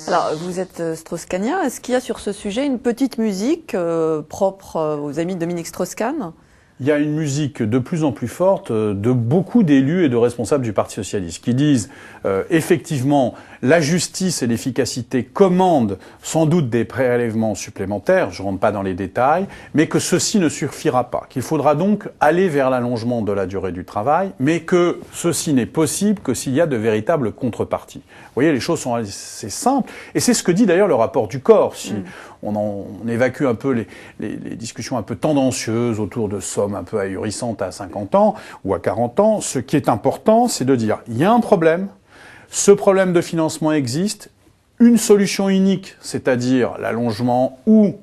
Alors, vous êtes strauss-kahnien. Est-ce qu'il y a sur ce sujet une petite musique propre aux amis de Dominique Strauss-Kahn ? Il y a une musique de plus en plus forte de beaucoup d'élus et de responsables du Parti socialiste qui disent effectivement la justice et l'efficacité commandent sans doute des prélèvements supplémentaires, je ne rentre pas dans les détails, mais que ceci ne suffira pas, qu'il faudra donc aller vers l'allongement de la durée du travail, mais que ceci n'est possible que s'il y a de véritables contreparties. Vous voyez, les choses sont assez simples, et c'est ce que dit d'ailleurs le rapport du corps. Si on évacue un peu les discussions un peu tendancieuses autour de sommes un peu ahurissantes à 50 ans ou à 40 ans, ce qui est important, c'est de dire il y a un problème, ce problème de financement existe, une solution unique, c'est-à-dire l'allongement ou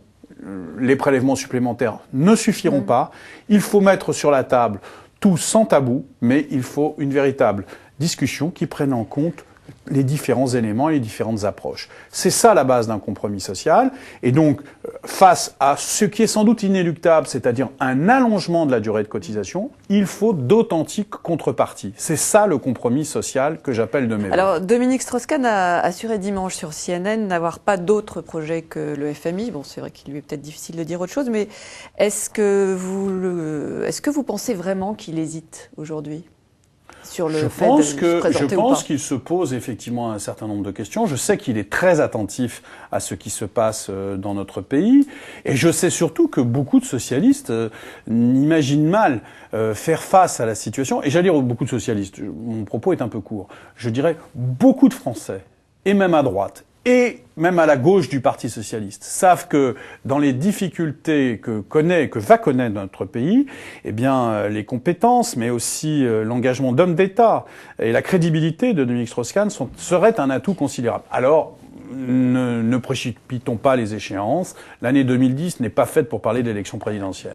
les prélèvements supplémentaires ne suffiront pas, il faut mettre sur la table tout sans tabou, mais il faut une véritable discussion qui prenne en compte les différents éléments et les différentes approches. C'est ça la base d'un compromis social. Et donc, face à ce qui est sans doute inéluctable, c'est-à-dire un allongement de la durée de cotisation, il faut d'authentiques contreparties. C'est ça le compromis social que j'appelle de mes vœux. Alors, Dominique Strauss-Kahn a assuré dimanche sur CNN n'avoir pas d'autre projet que le FMI. Bon, c'est vrai qu'il lui est peut-être difficile de dire autre chose, mais est-ce que vous pensez vraiment qu'il hésite aujourd'hui ? Je pense qu'il se pose effectivement un certain nombre de questions. Je sais qu'il est très attentif à ce qui se passe dans notre pays. Et je sais surtout que beaucoup de socialistes imaginent mal faire face à la situation. Et j'allais dire beaucoup de socialistes, mon propos est un peu court. Je dirais beaucoup de Français, et même à droite, et même à la gauche du Parti socialiste, savent que dans les difficultés que va connaître notre pays, eh bien, les compétences, mais aussi l'engagement d'hommes d'État et la crédibilité de Dominique Strauss-Kahn seraient un atout considérable. Alors, ne précipitons pas les échéances. L'année 2010 n'est pas faite pour parler d'élections présidentielles.